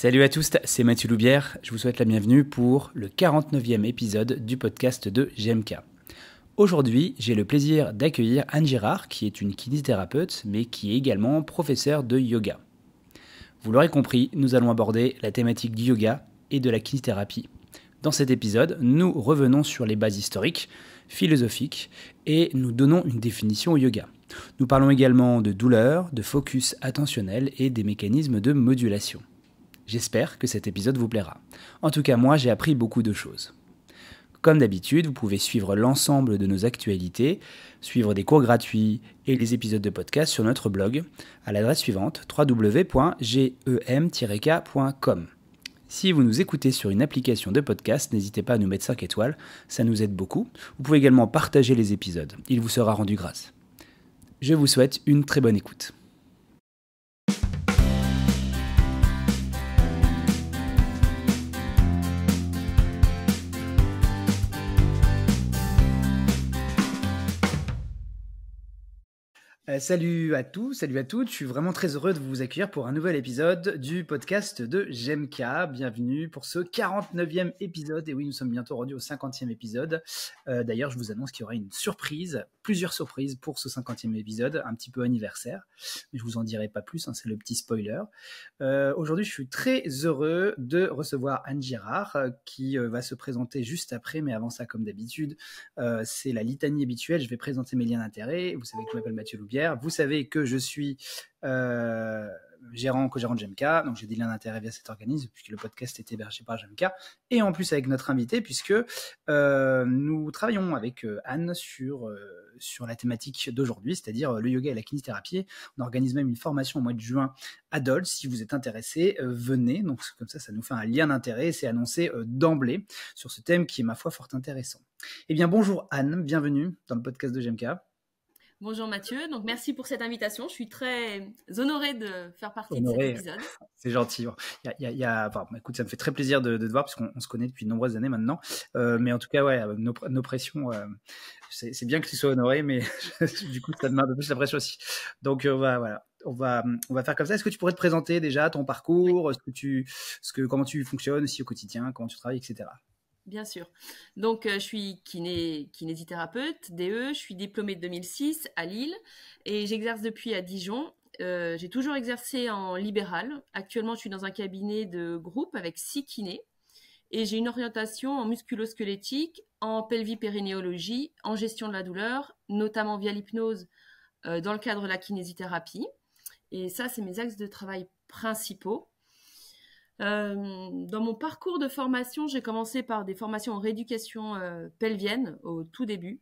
Salut à tous, c'est Mathieu Loubière. Je vous souhaite la bienvenue pour le 49e épisode du podcast de GMK. Aujourd'hui, j'ai le plaisir d'accueillir Anne Girard, qui est une kinésithérapeute, mais qui est également professeure de yoga. Vous l'aurez compris, nous allons aborder la thématique du yoga et de la kinésithérapie. Dans cet épisode, nous revenons sur les bases historiques, philosophiques, et nous donnons une définition au yoga. Nous parlons également de douleur, de focus attentionnel et des mécanismes de modulation. J'espère que cet épisode vous plaira. En tout cas, moi, j'ai appris beaucoup de choses. Comme d'habitude, vous pouvez suivre l'ensemble de nos actualités, suivre des cours gratuits et les épisodes de podcast sur notre blog à l'adresse suivante www.gem-k.com. Si vous nous écoutez sur une application de podcast, n'hésitez pas à nous mettre 5 étoiles, ça nous aide beaucoup. Vous pouvez également partager les épisodes, il vous sera rendu grâce. Je vous souhaite une très bonne écoute. Salut à tous, salut à toutes, je suis vraiment très heureux de vous accueillir pour un nouvel épisode du podcast de GMK. Bienvenue pour ce 49e épisode, et oui, nous sommes bientôt rendus au 50e épisode. D'ailleurs, je vous annonce qu'il y aura une surprise, plusieurs surprises pour ce 50e épisode, un petit peu anniversaire, mais je vous en dirai pas plus, c'est le petit spoiler. Aujourd'hui, je suis très heureux de recevoir Anne Girard, qui va se présenter juste après, mais avant ça, comme d'habitude, c'est la litanie habituelle, je vais présenter mes liens d'intérêt. Vous savez que je m'appelle Mathieu Loubière. Vous savez que je suis co-gérant de GMK, donc j'ai des liens d'intérêt via cet organisme, puisque le podcast est hébergé par GMK, et en plus avec notre invité, puisque nous travaillons avec Anne sur la thématique d'aujourd'hui, c'est-à-dire le yoga et la kinésithérapie. On organise même une formation au mois de juin à Dole. Si vous êtes intéressé, venez. Donc comme ça nous fait un lien d'intérêt, et c'est annoncé d'emblée sur ce thème qui est, ma foi, fort intéressant. Eh bien, bonjour Anne, bienvenue dans le podcast de GMK. Bonjour Mathieu, donc merci pour cette invitation. Je suis très honorée de faire partie de cet épisode. C'est gentil. Écoute, ça me fait très plaisir de te voir parce qu'on se connaît depuis de nombreuses années maintenant. Mais en tout cas, ouais, nos pressions, c'est bien que tu sois honoré, mais du coup, ça demande un peu plus la pression aussi. Donc voilà, on va faire comme ça. Est-ce que tu pourrais te présenter déjà ton parcours, comment tu fonctionnes aussi au quotidien, comment tu travailles, etc. Bien sûr. Donc, je suis kinésithérapeute, DE, je suis diplômée de 2006 à Lille et j'exerce depuis à Dijon. J'ai toujours exercé en libéral. Actuellement, je suis dans un cabinet de groupe avec 6 kinés et j'ai une orientation en musculo-squelettique, en pelvipérinéologie, en gestion de la douleur, notamment via l'hypnose dans le cadre de la kinésithérapie. Et ça, c'est mes axes de travail principaux. Dans mon parcours de formation, j'ai commencé par des formations en rééducation pelvienne au tout début.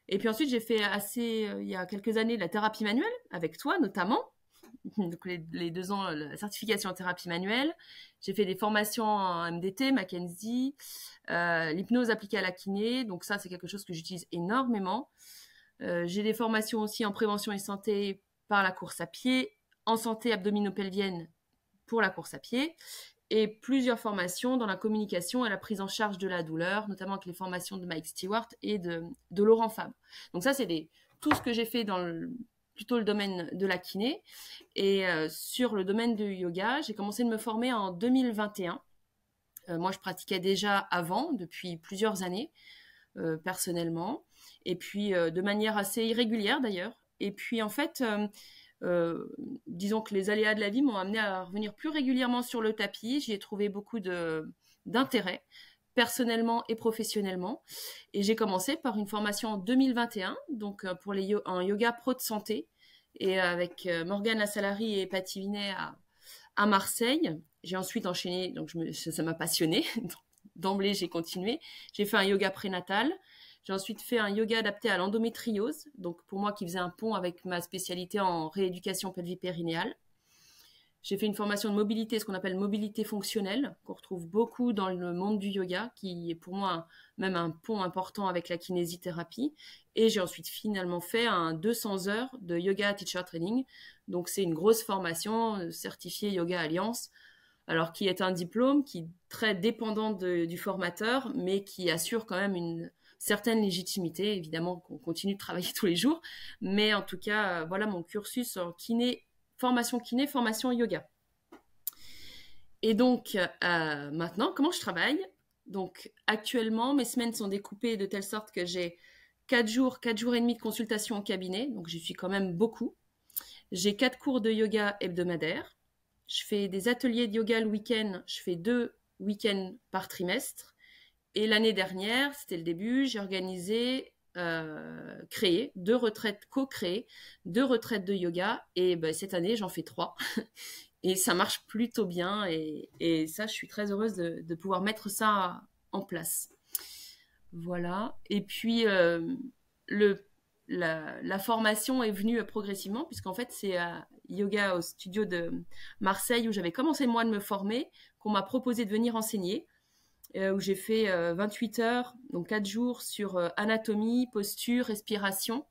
Et puis ensuite, j'ai fait il y a quelques années, la thérapie manuelle, avec toi notamment. Donc les 2 ans, la certification en thérapie manuelle. J'ai fait des formations en MDT, Mackenzie, l'hypnose appliquée à la kiné. Donc ça, c'est quelque chose que j'utilise énormément. J'ai des formations aussi en prévention et santé par la course à pied, en santé abdominopelvienne pour la course à pied, et plusieurs formations dans la communication et la prise en charge de la douleur, notamment avec les formations de Mike Stewart et de Laurent Fabre. Donc ça, c'est tout ce que j'ai fait dans plutôt le domaine de la kiné. Et sur le domaine du yoga, j'ai commencé de me former en 2021. Moi, je pratiquais déjà avant, depuis plusieurs années, personnellement, et puis de manière assez irrégulière d'ailleurs. Et puis en fait... disons que les aléas de la vie m'ont amené à revenir plus régulièrement sur le tapis. J'y ai trouvé beaucoup d'intérêt, personnellement et professionnellement. Et j'ai commencé par une formation en 2021, donc pour un yoga pro de santé, et avec Morgane Lassalari et Patty Vinet à Marseille. J'ai ensuite enchaîné, donc ça m'a passionnée. D'emblée, j'ai continué. J'ai fait un yoga prénatal. J'ai ensuite fait un yoga adapté à l'endométriose, donc pour moi qui faisait un pont avec ma spécialité en rééducation pelvipérinéale. J'ai fait une formation de mobilité, ce qu'on appelle mobilité fonctionnelle, qu'on retrouve beaucoup dans le monde du yoga, qui est pour moi même un pont important avec la kinésithérapie. Et j'ai ensuite finalement fait un 200 heures de yoga teacher training. Donc c'est une grosse formation certifiée Yoga Alliance, alors qui est un diplôme qui est très dépendant du formateur, mais qui assure quand même une certaine légitimité. Évidemment qu'on continue de travailler tous les jours, mais en tout cas, voilà mon cursus en formation kiné, formation yoga. Et donc, maintenant, comment je travaille? Donc, actuellement, mes semaines sont découpées de telle sorte que j'ai 4 jours et demi de consultation au cabinet, donc j'y suis quand même beaucoup. J'ai 4 cours de yoga hebdomadaires. Je fais des ateliers de yoga le week-end. Je fais 2 week-ends par trimestre. Et l'année dernière, c'était le début, j'ai organisé, créé 2 retraites co-créées, 2 retraites de yoga. Et ben, cette année, j'en fais 3. Et ça marche plutôt bien. Et ça, je suis très heureuse de pouvoir mettre ça en place. Voilà. Et puis, le, la formation est venue progressivement, puisqu'en fait, c'est à yoga au studio de Marseille où j'avais commencé moi de me former, qu'on m'a proposé de venir enseigner, où j'ai fait 28 heures, donc 4 jours sur anatomie, posture, respiration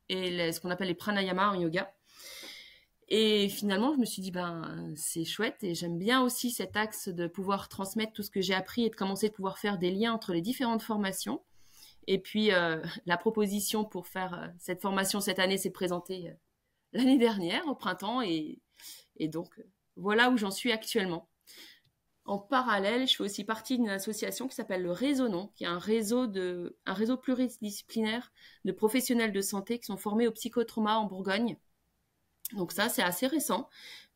et ce qu'on appelle les pranayama en yoga. Et finalement, je me suis dit, ben, c'est chouette et j'aime bien aussi cet axe de pouvoir transmettre tout ce que j'ai appris et de commencer de pouvoir faire des liens entre les différentes formations. Et puis, la proposition pour faire cette formation cette année s'est présentée l'année dernière, au printemps, et donc, voilà où j'en suis actuellement. En parallèle, je fais aussi partie d'une association qui s'appelle le Réseau, qui est un réseau pluridisciplinaire de professionnels de santé qui sont formés au psychotrauma en Bourgogne. Donc ça, c'est assez récent.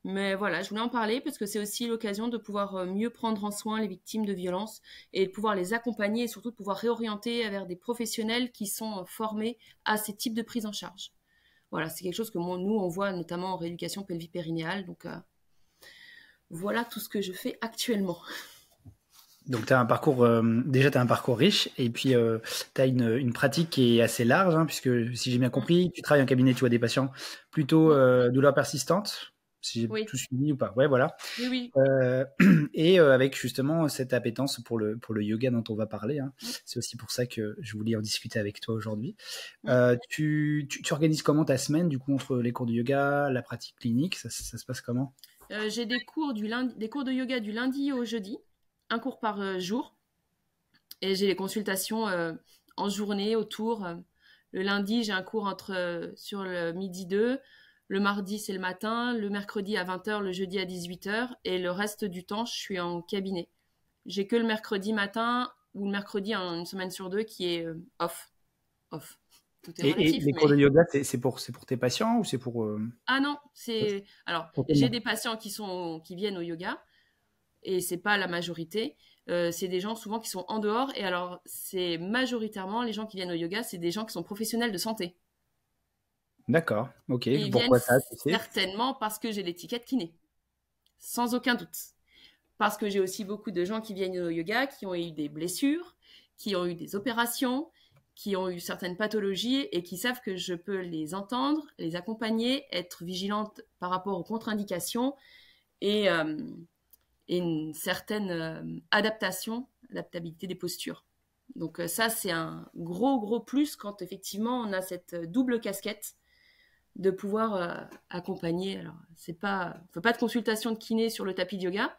Mais voilà, je voulais en parler parce que c'est aussi l'occasion de pouvoir mieux prendre en soin les victimes de violences et de pouvoir les accompagner et surtout de pouvoir réorienter vers des professionnels qui sont formés à ces types de prise en charge. Voilà, c'est quelque chose que nous, on voit notamment en rééducation pelvipérinéale. Donc voilà tout ce que je fais actuellement. Donc, tu as un parcours, déjà, tu as un parcours riche et puis tu as une pratique qui est assez large, hein, puisque si j'ai bien compris, tu travailles en cabinet, tu vois des patients plutôt douleurs persistantes, si j'ai Oui. tout suivi ou pas. Ouais, voilà. Oui, oui. Et avec justement cette appétence pour le yoga dont on va parler. Hein. C'est aussi pour ça que je voulais en discuter avec toi aujourd'hui. Tu organises comment ta semaine, du coup, entre les cours de yoga, la pratique clinique, ça se passe comment? J'ai des cours de yoga du lundi au jeudi, un cours par jour. Et j'ai les consultations en journée autour. Le lundi, j'ai un cours sur le midi 2. Le mardi, c'est le matin. Le mercredi à 20 h, le jeudi à 18 h. Et le reste du temps, je suis en cabinet. J'ai que le mercredi matin ou le mercredi, une semaine sur 2, qui est off. Off. Tout est Et relatif, les cours de mais... yoga, c'est pour tes patients ou c'est pour... Ah non, c'est... Alors, pour tout le j'ai monde? des patients qui viennent au yoga, et c'est pas la majorité. C'est des gens souvent qui sont en dehors. Et alors, c'est majoritairement les gens qui viennent au yoga, c'est des gens qui sont professionnels de santé. D'accord, ok. Et ils viennent Pourquoi ça, tu sais? certainement parce que j'ai l'étiquette kiné, sans aucun doute. Parce que j'ai aussi beaucoup de gens qui viennent au yoga, qui ont eu des blessures, qui ont eu des opérations, qui ont eu certaines pathologies et qui savent que je peux les entendre, les accompagner, être vigilante par rapport aux contre-indications et une certaine adaptabilité des postures. Donc ça, c'est un gros plus quand effectivement on a cette double casquette de pouvoir accompagner. Alors, c'est pas, on fait pas de consultation de kiné sur le tapis de yoga,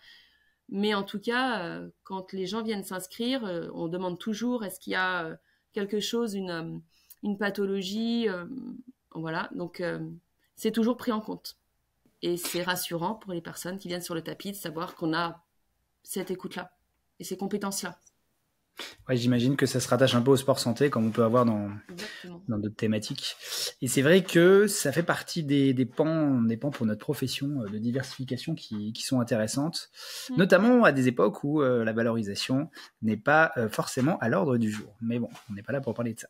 mais en tout cas, quand les gens viennent s'inscrire, on demande toujours est-ce qu'il y a quelque chose, une pathologie, voilà. Donc c'est toujours pris en compte. Et c'est rassurant pour les personnes qui viennent sur le tapis de savoir qu'on a cette écoute-là et ces compétences-là. Ouais, j'imagine que ça se rattache un peu au sport santé, comme on peut avoir dans d'autres thématiques. Et c'est vrai que ça fait partie des pans pour notre profession de diversification qui sont intéressantes, notamment à des époques où la valorisation n'est pas forcément à l'ordre du jour. Mais bon, on n'est pas là pour parler de ça.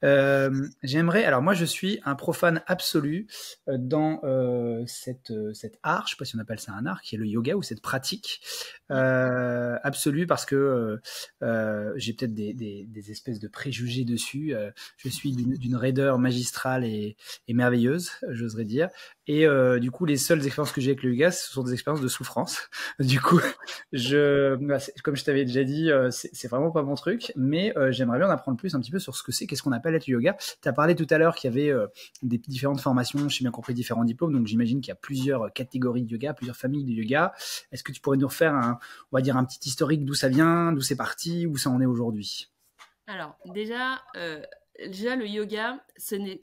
Alors moi je suis un profane absolu dans cet art, je sais pas si on appelle ça un art, qui est le yoga, ou cette pratique absolue, parce que j'ai peut-être des espèces de préjugés dessus. Je suis d'une raideur magistrale et merveilleuse, j'oserais dire. Et du coup, les seules expériences que j'ai avec le yoga, ce sont des expériences de souffrance. Du coup, comme je t'avais déjà dit, c'est vraiment pas mon truc, mais j'aimerais bien en apprendre plus un petit peu sur ce que c'est, qu'est-ce qu'on appelle être yoga. Tu as parlé tout à l'heure qu'il y avait des différentes formations, j'ai bien compris différents diplômes, donc j'imagine qu'il y a plusieurs catégories de yoga, plusieurs familles de yoga. Est-ce que tu pourrais nous refaire on va dire un petit historique d'où ça vient, d'où c'est parti, où ça en est aujourd'hui? Alors, déjà, le yoga,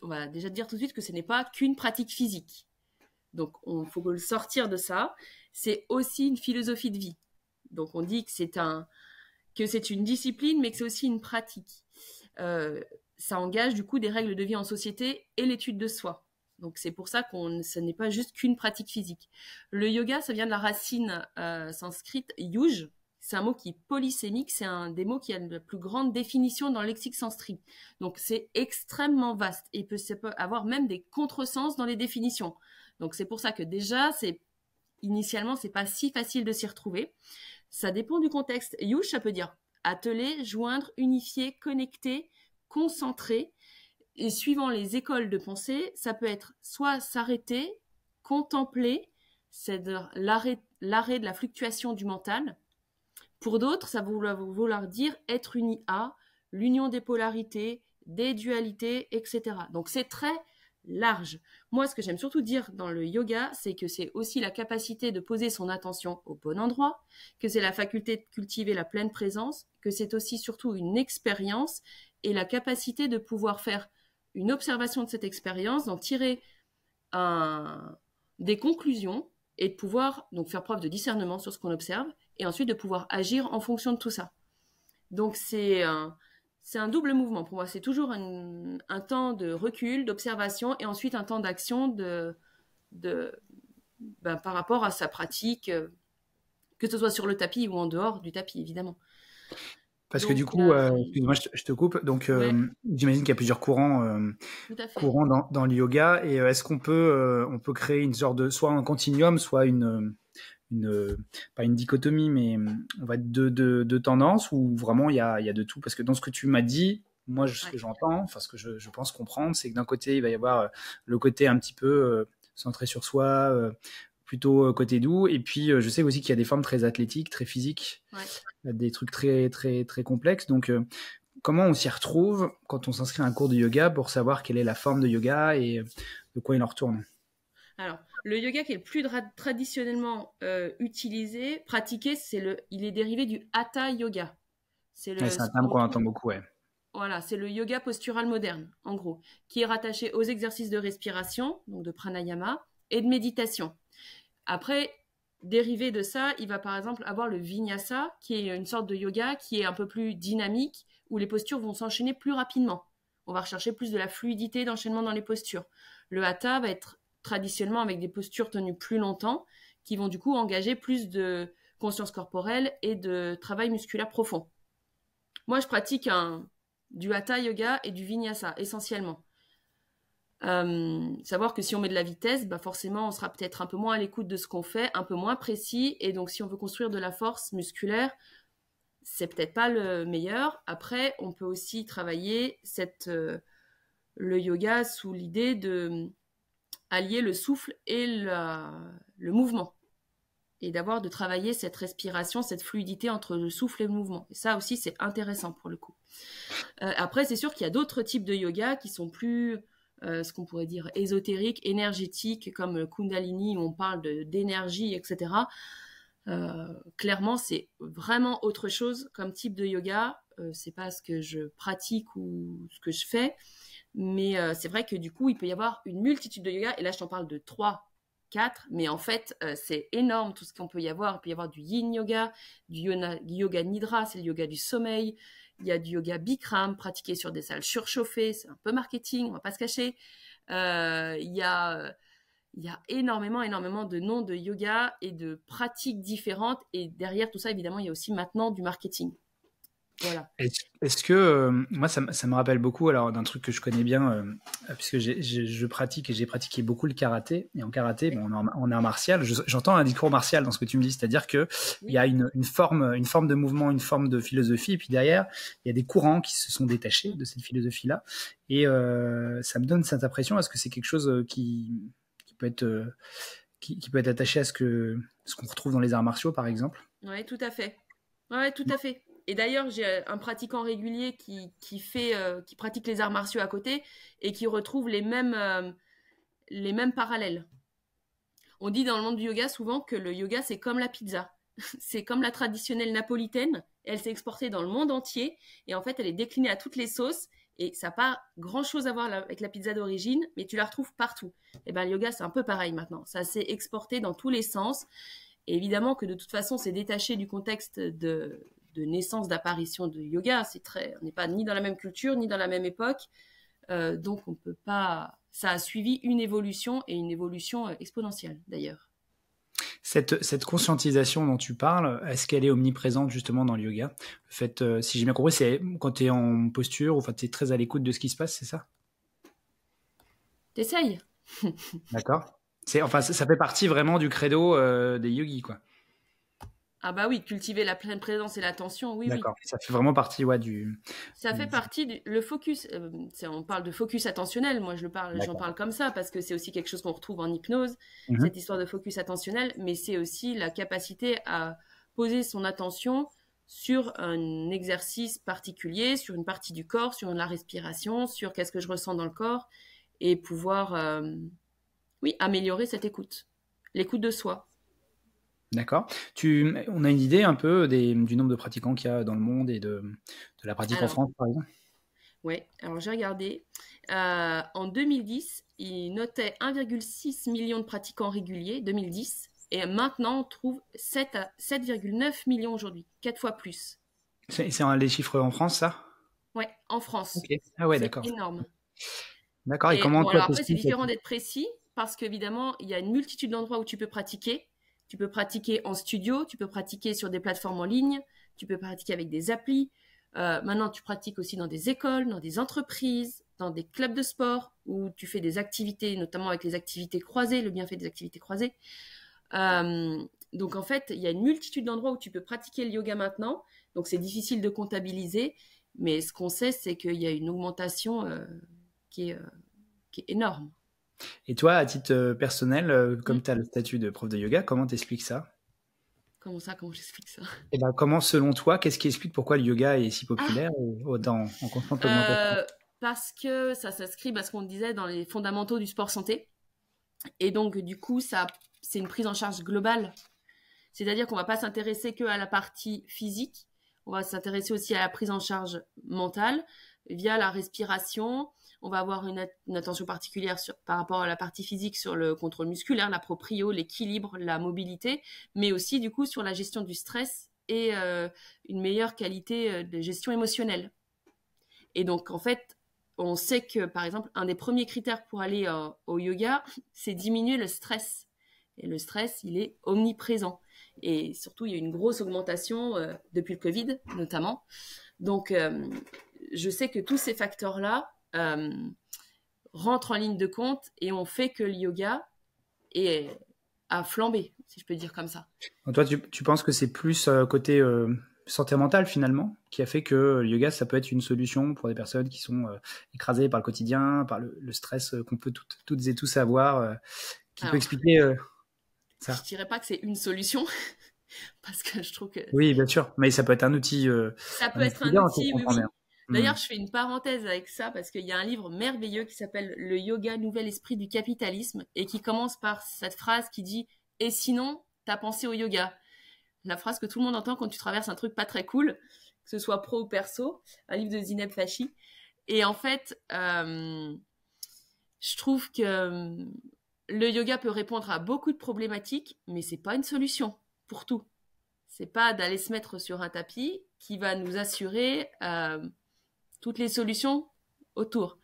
on va déjà dire tout de suite que ce n'est pas qu'une pratique physique. Donc, il faut le sortir de ça. c'est aussi une philosophie de vie. Donc on dit que c'est une discipline, mais que c'est aussi une pratique. Ça engage du coup des règles de vie en société et l'étude de soi. Donc c'est pour ça ce n'est pas juste qu'une pratique physique. Le yoga, ça vient de la racine sanskrite yuj. C'est un mot qui est polysémique, c'est un des mots qui a la plus grande définition dans le lexique sanskrit. Donc c'est extrêmement vaste et ça peut avoir même des contresens dans les définitions. Donc c'est pour ça que déjà, initialement, c'est pas si facile de s'y retrouver. Ça dépend du contexte. Yuj, ça peut dire atteler, joindre, unifier, connecter, concentrer. Et suivant les écoles de pensée, ça peut être soit s'arrêter, contempler, c'est l'arrêt de la fluctuation du mental. Pour d'autres, ça va vouloir dire être uni à, l'union des polarités, des dualités, etc. Donc c'est très large. Moi, ce que j'aime surtout dire dans le yoga, c'est que c'est aussi la capacité de poser son attention au bon endroit, que c'est la faculté de cultiver la pleine présence, que c'est aussi surtout une expérience et la capacité de pouvoir faire une observation de cette expérience, d'en tirer des conclusions et de pouvoir donc faire preuve de discernement sur ce qu'on observe et ensuite de pouvoir agir en fonction de tout ça. Donc c'est un double mouvement pour moi. C'est toujours un temps de recul, d'observation et ensuite un temps d'action par rapport à sa pratique, que ce soit sur le tapis ou en dehors du tapis, évidemment. Parce que du coup, excuse-moi, je te coupe. Donc, ouais. J'imagine qu'il y a plusieurs courants dans le yoga. Et est-ce qu'on peut créer une sorte de, soit un continuum, soit pas une dichotomie, mais on va être deux tendances, ou vraiment il y a de tout? Parce que dans ce que tu m'as dit, moi, ce que j'entends, enfin ce que je pense comprendre, c'est que d'un côté, il va y avoir le côté un petit peu centré sur soi, plutôt côté doux, et puis je sais aussi qu'il y a des formes très athlétiques, très physiques, des trucs très très très complexes. Donc comment on s'y retrouve quand on s'inscrit à un cours de yoga pour savoir quelle est la forme de yoga et de quoi il en retourne? Alors, le yoga qui est le plus traditionnellement utilisé, pratiqué, il est dérivé du Hatha Yoga. C'est un terme qu'on entend beaucoup, ouais. Voilà, c'est le yoga postural moderne, en gros, qui est rattaché aux exercices de respiration, donc de pranayama, et de méditation. Après, dérivé de ça, il va par exemple avoir le vinyasa, qui est une sorte de yoga qui est un peu plus dynamique, où les postures vont s'enchaîner plus rapidement. On va rechercher plus de la fluidité d'enchaînement dans les postures. Le hatha va être traditionnellement avec des postures tenues plus longtemps, qui vont du coup engager plus de conscience corporelle et de travail musculaire profond. Moi, je pratique du hatha yoga et du vinyasa, essentiellement. Savoir que si on met de la vitesse, forcément, on sera peut-être un peu moins à l'écoute de ce qu'on fait, un peu moins précis, et donc si on veut construire de la force musculaire, c'est peut-être pas le meilleur. Après, on peut aussi travailler le yoga sous l'idée de allier le souffle et le mouvement, et de travailler cette respiration, cette fluidité entre le souffle et le mouvement. Et ça aussi, c'est intéressant pour le coup. Après, c'est sûr qu'il y a d'autres types de yoga qui sont plus, ce qu'on pourrait dire, ésotériques, énergétiques, comme le Kundalini, où on parle d'énergie, etc. Clairement, c'est vraiment autre chose comme type de yoga. C'est pas ce que je pratique ou ce que je fais, mais c'est vrai que du coup, il peut y avoir une multitude de yoga, et là, je t'en parle de 3, 4, mais en fait, c'est énorme tout ce qu'on peut y avoir. Il peut y avoir du yin yoga, du yoga nidra, c'est le yoga du sommeil. Il y a du yoga Bikram, pratiqué sur des salles surchauffées, c'est un peu marketing, on va pas se cacher. Il y a énormément de noms de yoga et de pratiques différentes, et derrière tout ça, évidemment, il y a aussi maintenant du marketing. Voilà. Est-ce que moi ça me rappelle beaucoup alors d'un truc que je connais bien puisque je pratique et j'ai pratiqué beaucoup le karaté, et en karaté on est un martial, j'entends un discours martial dans ce que tu me dis, c'est-à-dire que il y a une forme de mouvement, une forme de philosophie, et puis derrière il y a des courants qui se sont détachés de cette philosophie là, et ça me donne cette impression. Est-ce que c'est quelque chose qui peut être attaché à ce qu'on retrouve dans les arts martiaux par exemple? Oui, tout à fait. Ouais, tout à fait. Et d'ailleurs, j'ai un pratiquant régulier qui pratique les arts martiaux à côté et qui retrouve les mêmes parallèles. On dit dans le monde du yoga souvent que le yoga, c'est comme la pizza. C'est comme la traditionnelle napolitaine. Elle s'est exportée dans le monde entier, et en fait, elle est déclinée à toutes les sauces, et ça n'a pas grand-chose à voir avec la pizza d'origine, mais tu la retrouves partout. Et le yoga, c'est un peu pareil maintenant. Ça s'est exporté dans tous les sens. Et évidemment que de toute façon, c'est détaché du contexte de naissance, d'apparition de yoga. On n'est pas ni dans la même culture, ni dans la même époque. Donc, on peut pas. Ça a suivi une évolution et une évolution exponentielle d'ailleurs. Cette conscientisation dont tu parles, est-ce qu'elle est omniprésente justement dans le yoga? Le fait, si j'ai bien compris, c'est quand tu es en posture, enfin, tu es très à l'écoute de ce qui se passe, c'est ça? T'essayes. D'accord. Enfin, ça fait partie vraiment du credo des yogis, quoi. Ah bah oui, cultiver la pleine présence et l'attention, oui, oui. D'accord. Ça fait vraiment partie, ouais, Ça fait partie le focus. On parle de focus attentionnel. Moi, j'en D'accord. parle comme ça parce que c'est aussi quelque chose qu'on retrouve en hypnose, cette histoire de focus attentionnel. Mais c'est aussi la capacité à poser son attention sur un exercice particulier, sur une partie du corps, sur la respiration, sur qu'est-ce que je ressens dans le corps et pouvoir, oui, améliorer cette écoute, l'écoute de soi. D'accord. On a une idée un peu du nombre de pratiquants qu'il y a dans le monde et de la pratique en France, par exemple? Oui, alors j'ai regardé. En 2010, il notait 1,6 million de pratiquants réguliers, 2010, et maintenant on trouve 7,9 millions aujourd'hui, 4 fois plus. C'est les chiffres en France, ça? Ouais, en France. Ok. Ah ouais, C'est d'accord. énorme. D'accord. Et Et comment bon, toi alors après, c'est t'expliques? différent d'être précis, parce qu'évidemment, il y a une multitude d'endroits où tu peux pratiquer. Tu peux pratiquer en studio, tu peux pratiquer sur des plateformes en ligne, tu peux pratiquer avec des applis. Maintenant, tu pratiques aussi dans des écoles, dans des entreprises, dans des clubs de sport, où tu fais des activités, notamment avec les activités croisées, le bienfait des activités croisées. Donc, en fait, il y a une multitude d'endroits où tu peux pratiquer le yoga maintenant. Donc, c'est difficile de comptabiliser. Mais ce qu'on sait, c'est qu'il y a une augmentation qui est énorme. Et toi, à titre personnel, comme tu as le statut de prof de yoga, comment t'expliques ça? Comment ça? Comment j'explique ça? Et ben, comment, selon toi, qu'est-ce qui explique pourquoi le yoga est si populaire et en constante augmentation? Parce que ça s'inscrit, ce qu'on disait, dans les fondamentaux du sport santé. Et donc, du coup, c'est une prise en charge globale. C'est-à-dire qu'on ne va pas s'intéresser qu'à la partie physique, on va s'intéresser aussi à la prise en charge mentale via la respiration. On va avoir une attention particulière par rapport à la partie physique sur le contrôle musculaire, la proprio, l'équilibre, la mobilité, mais aussi du coup sur la gestion du stress et une meilleure qualité de gestion émotionnelle. Et donc en fait, on sait que par exemple, un des premiers critères pour aller au yoga, c'est diminuer le stress. Et le stress, il est omniprésent. Et surtout, il y a une grosse augmentation depuis le Covid, notamment. Donc, je sais que tous ces facteurs-là rentrent en ligne de compte et ont fait que le yoga a flambé, si je peux dire comme ça. Donc toi, tu penses que c'est plus côté santé mentale, finalement, qui a fait que le yoga, ça peut être une solution pour des personnes qui sont écrasées par le quotidien, par le stress qu'on peut toutes et tous avoir, qui peut expliquer ça? Je dirais pas que c'est une solution, parce que je trouve que... Oui, bien sûr, mais ça peut être un outil. Ça peut être un outil, oui, oui. Bien. D'ailleurs, je fais une parenthèse avec ça parce qu'il y a un livre merveilleux qui s'appelle Le yoga, nouvel esprit du capitalisme et qui commence par cette phrase qui dit « Et sinon, t'as pensé au yoga ?» La phrase que tout le monde entend quand tu traverses un truc pas très cool, que ce soit pro ou perso, un livre de Zineb Fachi. Et en fait, je trouve que le yoga peut répondre à beaucoup de problématiques, mais c'est pas une solution pour tout. C'est pas d'aller se mettre sur un tapis qui va nous assurer toutes les solutions autour.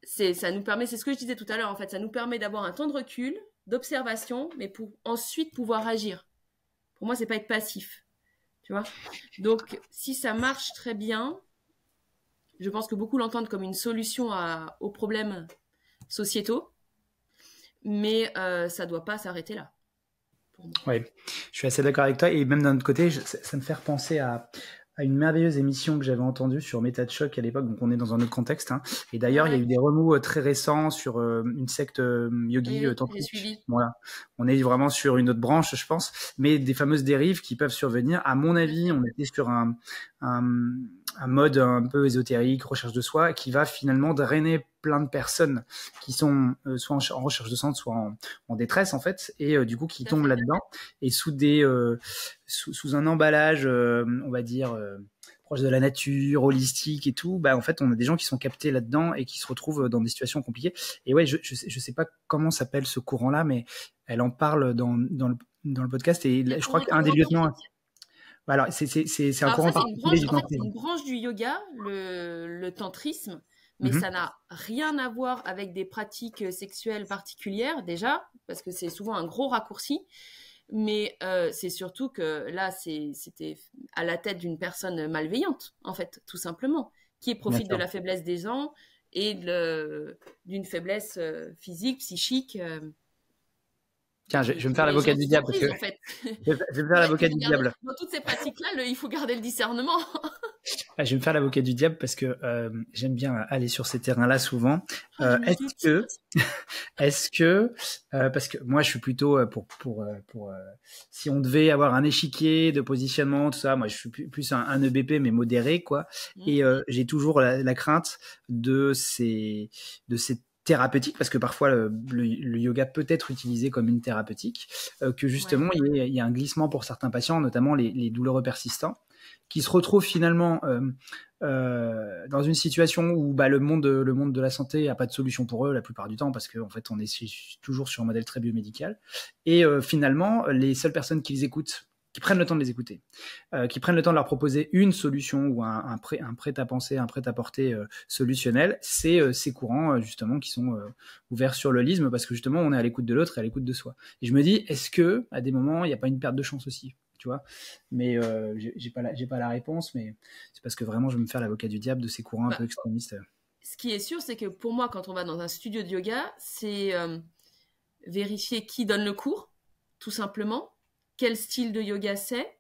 Ça nous permet, c'est ce que je disais tout à l'heure, en fait, ça nous permet d'avoir un temps de recul, d'observation, mais pour ensuite pouvoir agir. Pour moi, c'est pas être passif, tu vois. Donc, si ça marche très bien, je pense que beaucoup l'entendent comme une solution aux problèmes sociétaux, mais ça doit pas s'arrêter là. Oui, je suis assez d'accord avec toi. Et même d'un autre côté, ça me fait repenser à une merveilleuse émission que j'avais entendue sur Méta de Choc à l'époque, donc on est dans un autre contexte. Hein. Et d'ailleurs, il y a eu des remous très récents sur une secte yogi tantrique. Voilà. On est vraiment sur une autre branche, je pense, mais des fameuses dérives qui peuvent survenir. À mon avis, on était sur un mode un peu ésotérique, recherche de soi, qui va finalement drainer plein de personnes qui sont soit en recherche de sens, soit en détresse en fait, et du coup qui tombent là-dedans et sous un emballage, on va dire proche de la nature, holistique et tout. Bah en fait, on a des gens qui sont captés là-dedans et qui se retrouvent dans des situations compliquées. Et ouais, je sais pas comment s'appelle ce courant-là, mais elle en parle dans dans le podcast et Le je crois courant qu'un des lieutenants. tantrisme. Alors, c'est un Alors courant ça, c'est une particulier branche, du en fait, c'est tantrisme. une branche du yoga, le tantrisme, mais Mhm. ça n'a rien à voir avec des pratiques sexuelles particulières, déjà, parce que c'est souvent un gros raccourci. Mais c'est surtout que là, c'était à la tête d'une personne malveillante, en fait, tout simplement, qui Bien profite de sûr. la faiblesse des gens et d'une faiblesse physique, psychique. Tiens, je vais me faire Les l'avocat gens du se sont diable parce prises, que en fait. je vais me faire l'avocat Il faut du garder, diable. dans toutes ces pratiques-là, il faut garder le discernement. Ah, je vais me faire l'avocat du diable parce que j'aime bien aller sur ces terrains-là souvent. Ah, je me Est-ce doute. que, est-ce que, parce que moi je suis plutôt si on devait avoir un échiquier de positionnement, tout ça, moi je suis plus un EBP mais modéré quoi. Mm. Et j'ai toujours la crainte de ces thérapeutiques parce que parfois le yoga peut être utilisé comme une thérapeutique, que Ouais. justement il y a un glissement pour certains patients, notamment les douloureux persistants qui se retrouvent finalement dans une situation où le monde de la santé n'a pas de solution pour eux la plupart du temps parce qu'en fait on est toujours sur un modèle très biomédical et finalement les seules personnes qui les écoutent, qui prennent le temps de les écouter, qui prennent le temps de leur proposer une solution ou un prêt-à-penser, un prêt-à-porter solutionnel, c'est ces courants justement qui sont ouverts sur le lisme parce que justement on est à l'écoute de l'autre et à l'écoute de soi. Et je me dis, est-ce que à des moments il n'y a pas une perte de chance aussi, tu vois? Mais j'ai pas la réponse, mais c'est parce que vraiment je veux me faire l'avocat du diable de ces courants un Bah, peu extrémistes. ce qui est sûr, c'est que pour moi, quand on va dans un studio de yoga, c'est vérifier qui donne le cours, tout simplement, quel style de yoga c'est,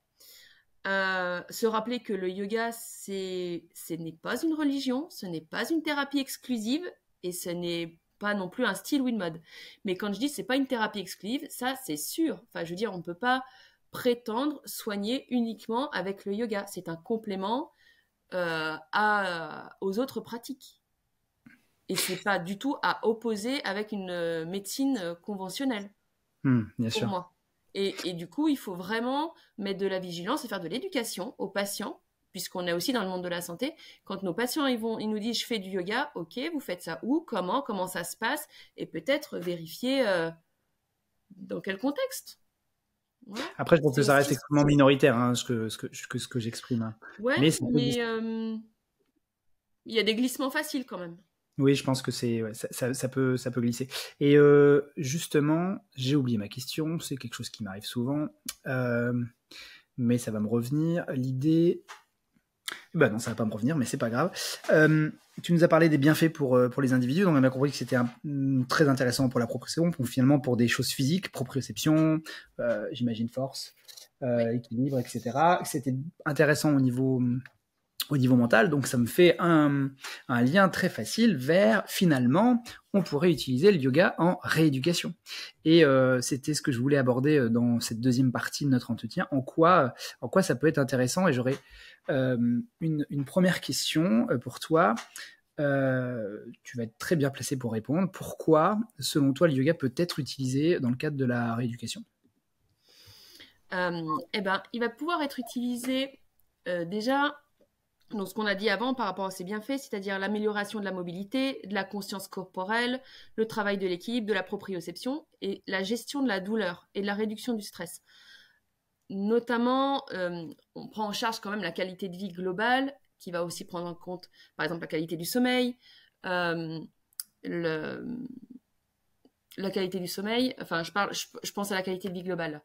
se rappeler que le yoga, ce n'est pas une religion, ce n'est pas une thérapie exclusive, et ce n'est pas non plus un style ou une mode. Mais quand je dis c'est pas une thérapie exclusive, ça c'est sûr. Enfin, je veux dire, on ne peut pas prétendre soigner uniquement avec le yoga. C'est un complément aux autres pratiques. Et c'est pas du tout à opposer avec une médecine conventionnelle, Bien pour sûr. moi. Et du coup, il faut vraiment mettre de la vigilance et faire de l'éducation aux patients, puisqu'on est aussi dans le monde de la santé. Quand nos patients ils nous disent je fais du yoga, ok, vous faites ça où, comment ça se passe, et peut-être vérifier dans quel contexte. Voilà. Après, je pense C'est que ça reste aussi. extrêmement minoritaire, hein, ce que j'exprime, hein. Ouais, Mais ça peut mais il y a des glissements faciles quand même. oui, je pense que ça peut glisser. Et justement, j'ai oublié ma question, c'est quelque chose qui m'arrive souvent, euh, mais ça va me revenir. L'idée, non, ça va pas me revenir, mais c'est pas grave. Tu nous as parlé des bienfaits pour les individus, donc on a compris que c'était très intéressant pour la proprioception, finalement pour des choses physiques, proprioception, j'imagine force, Oui. équilibre, etc. C'était intéressant au niveau mental, donc ça me fait un lien très facile vers, finalement, on pourrait utiliser le yoga en rééducation. Et c'était ce que je voulais aborder dans cette deuxième partie de notre entretien, en quoi ça peut être intéressant. Et j'aurais une première question pour toi. Tu vas être très bien placé pour répondre. Pourquoi, selon toi, le yoga peut être utilisé dans le cadre de la rééducation? Il va pouvoir être utilisé déjà. Donc, ce qu'on a dit avant par rapport à ses bienfaits, c'est-à-dire l'amélioration de la mobilité, de la conscience corporelle, le travail de l'équilibre, de la proprioception et la gestion de la douleur et de la réduction du stress. Notamment, on prend en charge quand même la qualité de vie globale, qui va aussi prendre en compte, par exemple, la qualité du sommeil, la qualité du sommeil. Enfin, je pense à la qualité de vie globale.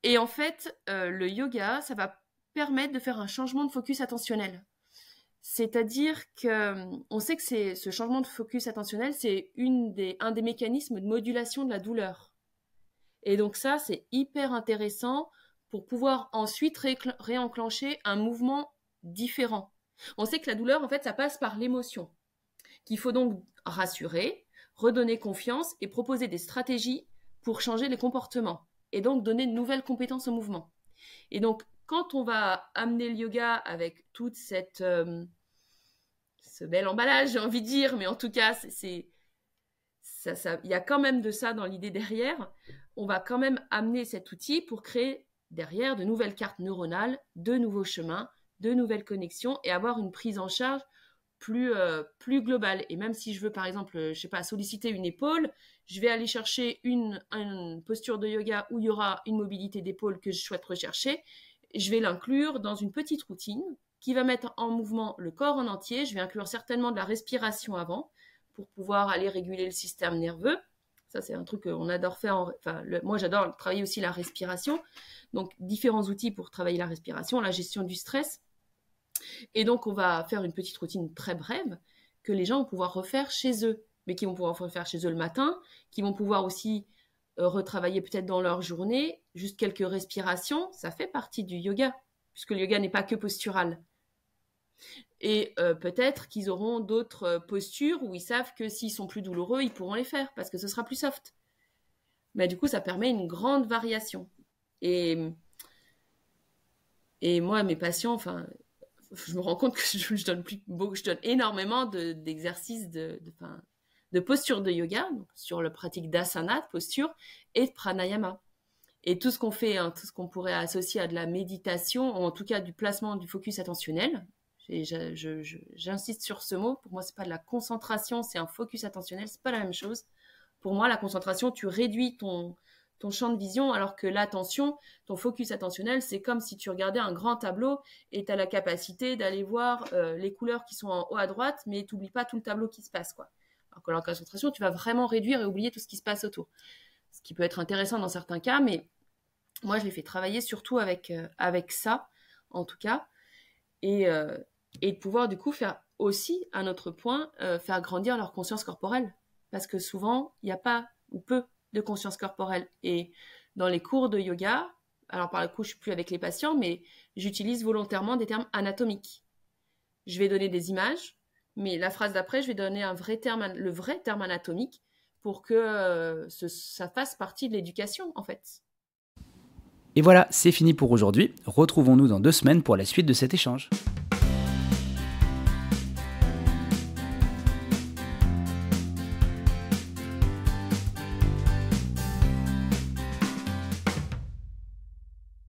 Et en fait, le yoga, ça va permettre de faire un changement de focus attentionnel. C'est-à-dire qu'on sait que ce changement de focus attentionnel, c'est un des mécanismes de modulation de la douleur. Et donc ça, c'est hyper intéressant pour pouvoir ensuite réenclencher un mouvement différent. On sait que la douleur, en fait, ça passe par l'émotion, qu'il faut donc rassurer, redonner confiance et proposer des stratégies pour changer les comportements et donc donner de nouvelles compétences au mouvement. Et donc, quand on va amener le yoga avec toute ce bel emballage, j'ai envie de dire, mais en tout cas, il y a quand même de ça dans l'idée derrière. On va quand même amener cet outil pour créer derrière de nouvelles cartes neuronales, de nouveaux chemins, de nouvelles connexions et avoir une prise en charge plus globale. Et même si je veux, par exemple, je sais pas, solliciter une épaule, je vais aller chercher une posture de yoga où il y aura une mobilité d'épaule que je souhaite rechercher. Je vais l'inclure dans une petite routine qui va mettre en mouvement le corps en entier. Je vais inclure certainement de la respiration avant pour pouvoir aller réguler le système nerveux. Ça, c'est un truc qu'on adore faire. Moi, j'adore travailler aussi la respiration. Donc, différents outils pour travailler la respiration, la gestion du stress. Et donc, on va faire une petite routine très brève que les gens vont pouvoir refaire chez eux, mais qui vont pouvoir refaire chez eux le matin, qui vont pouvoir aussi retravailler peut-être dans leur journée, juste quelques respirations. Ça fait partie du yoga, puisque le yoga n'est pas que postural. Et peut-être qu'ils auront d'autres postures où ils savent que s'ils sont plus douloureux, ils pourront les faire parce que ce sera plus soft. Mais du coup, ça permet une grande variation. Et moi, mes patients, je me rends compte que je donne énormément d'exercices de posture de yoga, donc sur la pratique d'asana, de posture, et de pranayama. Et tout ce qu'on fait, tout ce qu'on pourrait associer à de la méditation, ou en tout cas du placement du focus attentionnel. J'insiste sur ce mot. Pour moi, c'est pas de la concentration, c'est un focus attentionnel. C'est pas la même chose. Pour moi, la concentration, tu réduis ton champ de vision, alors que l'attention, ton focus attentionnel, c'est comme si tu regardais un grand tableau et tu as la capacité d'aller voir les couleurs qui sont en haut à droite, mais tu n'oublies pas tout le tableau qui se passe, quoi. Alors que la concentration, tu vas vraiment réduire et oublier tout ce qui se passe autour. Ce qui peut être intéressant dans certains cas, mais moi, je les fais travailler surtout avec ça, en tout cas. Et de pouvoir du coup faire aussi, à notre point, faire grandir leur conscience corporelle. Parce que souvent, il n'y a pas ou peu de conscience corporelle. Et dans les cours de yoga, alors par le coup, je ne suis plus avec les patients, mais j'utilise volontairement des termes anatomiques. Je vais donner des images, mais la phrase d'après, je vais donner le vrai terme anatomique pour que ça fasse partie de l'éducation, en fait. Et voilà, c'est fini pour aujourd'hui. Retrouvons-nous dans 2 semaines pour la suite de cet échange.